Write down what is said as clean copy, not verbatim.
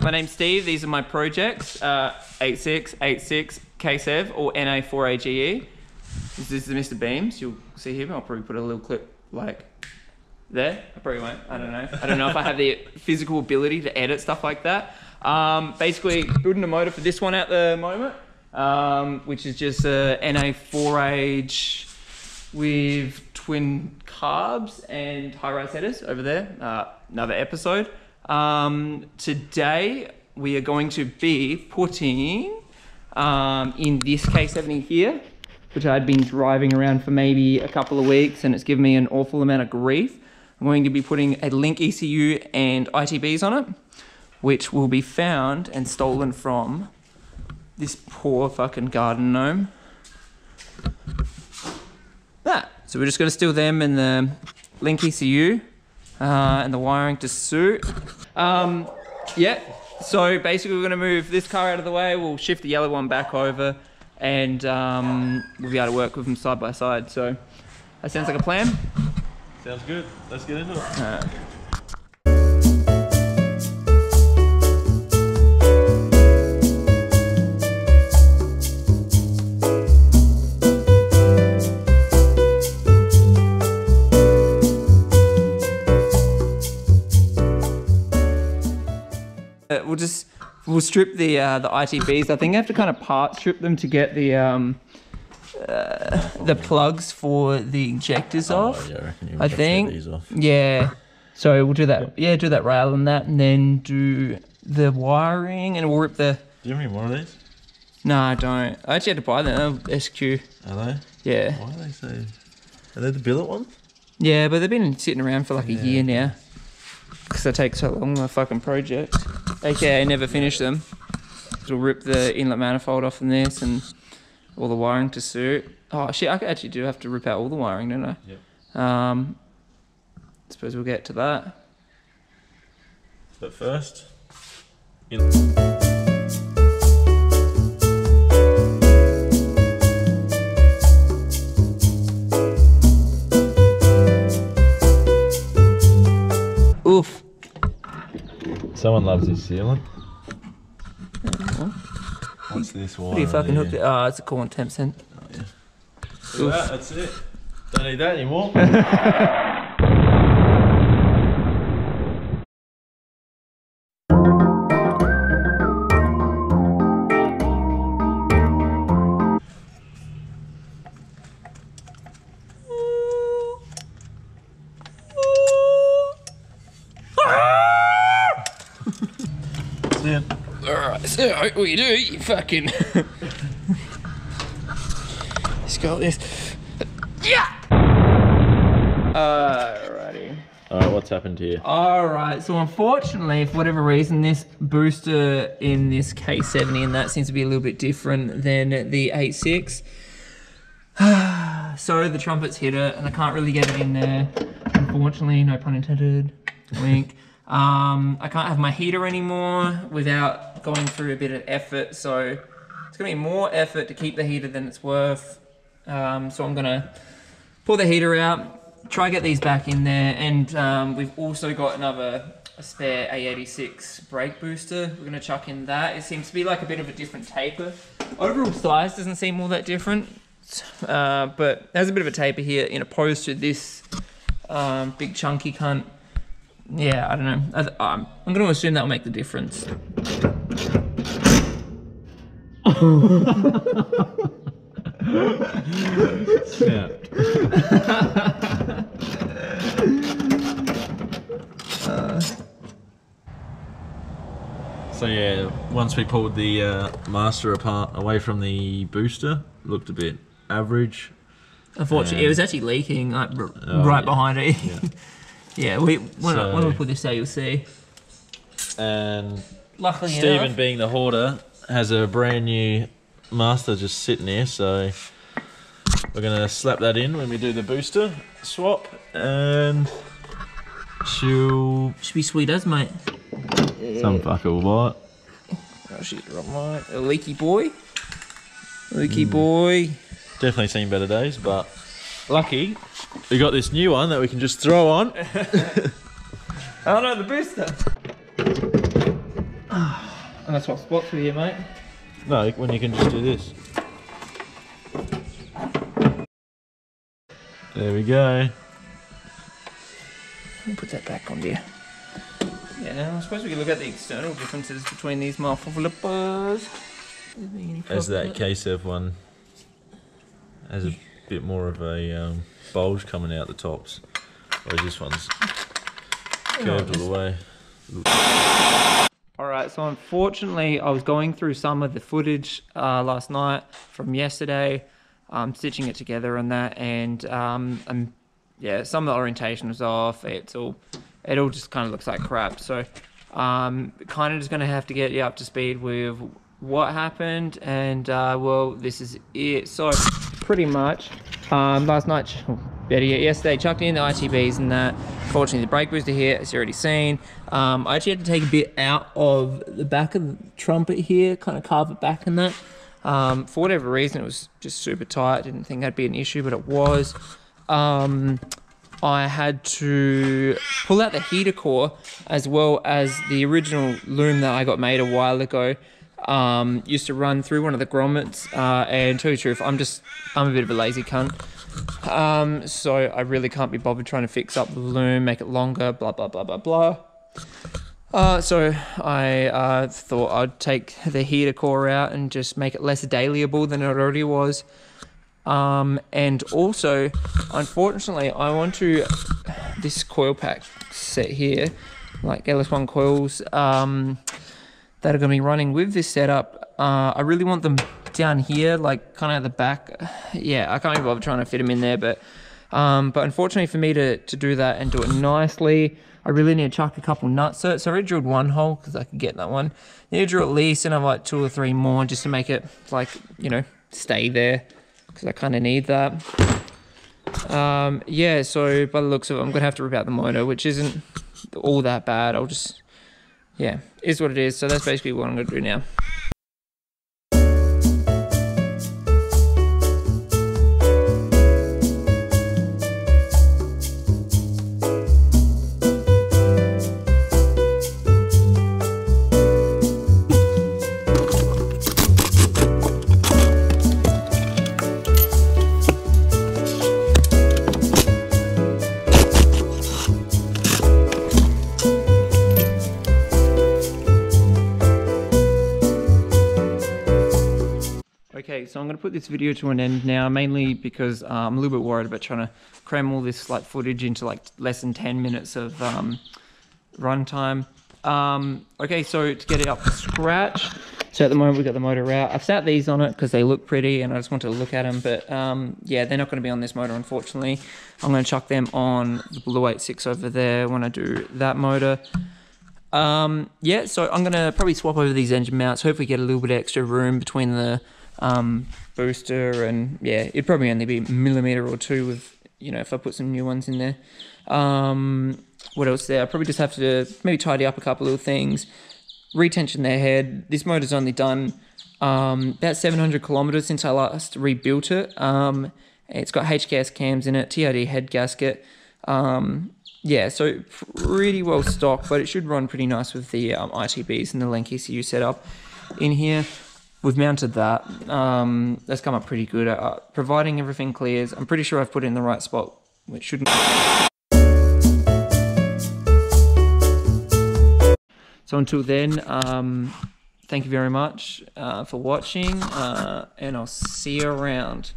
my name's Steve. These are my projects, 86, 86, KE70 or NA4AGE. This is Mr. Beams. You'll see him. I'll probably put a little clip like there. I probably won't. I don't know. I don't know if I have the physical ability to edit stuff like that. Basically, building a motor for this one at the moment, which is just a NA4AGE with twin carbs and high-rise headers over there. Another episode. Today we are going to be putting in this KE70 here, which I'd been driving around for maybe a couple of weeks and it's given me an awful amount of grief. I'm going to be putting a link ECU and ITBs on it, which will be found and stolen from this poor fucking garden gnome. So we're just going to steal them and the link ECU and the wiring to suit. Yeah, so basically we're going to move this car out of the way, we'll shift the yellow one back over, and we'll be able to work with them side by side. So that sounds like a plan. Sounds good. Let's get into it. We'll strip the ITBs. I think I have to kind of part strip them to get the plugs for the injectors off. Yeah, I think. These off. Yeah. So we'll do that. Yeah, do that rail on that, and then do the wiring, and we'll rip the. Do you have any more of these? No, I don't. I actually had to buy them. SQ. Are they? Yeah. Why are they so? Are they the billet ones? Yeah, but they've been sitting around for like a year now. Because they take so long, my fucking project. AKA never finish them. So we'll rip the inlet manifold off from this and all the wiring to suit. Oh shit, I actually do have to rip out all the wiring, don't I? Yep. Suppose we'll get to that. But first, Oof. Someone loves this sealant. What's this one? What do you fucking hook it? Oh, it's a cool one, 10%. Oh, yeah. Look at that, that's it. Don't need that anymore. Alright, so what you do, you fucking... Let's go like this. Yeah! Alrighty. Alright, what's happened here? Alright, so unfortunately, for whatever reason, this booster in this KE70 and that seems to be a little bit different than the 86. So the trumpet's hit it, and I can't really get it in there. Unfortunately, no pun intended. Wink. I can't have my heater anymore without going through a bit of effort, so it's gonna be more effort to keep the heater than it's worth. So I'm gonna pull the heater out, try get these back in there, and we've also got a spare A86 brake booster. We're gonna chuck in that. It seems to be like a bit of a different taper. Overall size doesn't seem all that different, but there's a bit of a taper here in opposed to this big chunky cunt. Yeah, I don't know. I'm going to assume that'll make the difference. Snapped. So yeah, once we pulled the master apart away from the booster, looked a bit average. Unfortunately, it was actually leaking like right behind it. Yeah. Yeah, when we put this out, you'll see. And luckily Stephen, enough, being the hoarder, has a brand new master just sitting here, so we're gonna slap that in when we do the booster swap, and should be sweet as, mate. Some fucker will buy it. Oh shit, right, a leaky boy. Leaky boy. Definitely seen better days, but lucky we got this new one that we can just throw on. Oh no, the booster. Can I swap spots with you, mate? No, when you can just do this. There we go. We'll put that back on there. Yeah, I suppose we can look at the external differences between these muffle flippers. As that KE71 has a bit more of a bulge coming out the tops, whereas this one's curved all the way. Alright, so unfortunately I was going through some of the footage last night from yesterday, stitching it together and that, and yeah, some of the orientation was off. It all just kind of looks like crap. So kind of just going to have to get you up to speed with what happened, and well, this is it. So pretty much last night, better yet yesterday, chucked in the ITBs and that. Fortunately the brake booster here, as you already seen. I actually had to take a bit out of the back of the trumpet here, kind of carve it back and that. For whatever reason it was just super tight. Didn't think that'd be an issue, but it was. I had to pull out the heater core as well as the original loom that I got made a while ago. Used to run through one of the grommets, and to tell you the truth, I'm a bit of a lazy cunt. So I really can't be bothered trying to fix up the loom, make it longer, blah, blah, blah, blah, blah. So I thought I'd take the heater core out and just make it less dailyable than it already was. And also, unfortunately, I want to, this coil pack set here, like LS1 coils, that are going to be running with this setup. I really want them down here, like kind of at the back. Yeah, I can't even bother trying to fit them in there, but unfortunately for me to do that and do it nicely, I really need to chuck a couple nuts. So I already drilled one hole because I could get that one. I need to drill at least another like 2 or 3 more just to make it like, you know, stay there, because I kind of need that. Yeah, so by the looks of it, I'm going to have to rip out the motor, which isn't all that bad. I'll just, yeah, is what it is. So that's basically what I'm going to do now. Okay, so I'm going to put this video to an end now, mainly because I'm a little bit worried about trying to cram all this like footage into like less than 10 minutes of runtime. Okay, so to get it up to scratch, so at the moment we've got the motor out. I've sat these on it because they look pretty and I just wanted to look at them, but yeah, they're not going to be on this motor, unfortunately. I'm going to chuck them on the Blue 86 over there when I do that motor. Yeah, so I'm going to probably swap over these engine mounts, hopefully get a little bit of extra room between the booster, and yeah, it'd probably only be a millimeter or 2 with, you know, if I put some new ones in there. What else there? I probably just have to maybe tidy up a couple little things, retension their head. This motor's only done about 700 kilometers since I last rebuilt it. It's got HKS cams in it, TRD head gasket. Yeah, so pretty well stocked, but it should run pretty nice with the ITBs and the Lenk ECU setup in here. We've mounted that. That's come up pretty good. Providing everything clears, I'm pretty sure I've put it in the right spot, which shouldn't. So until then, thank you very much for watching, and I'll see you around.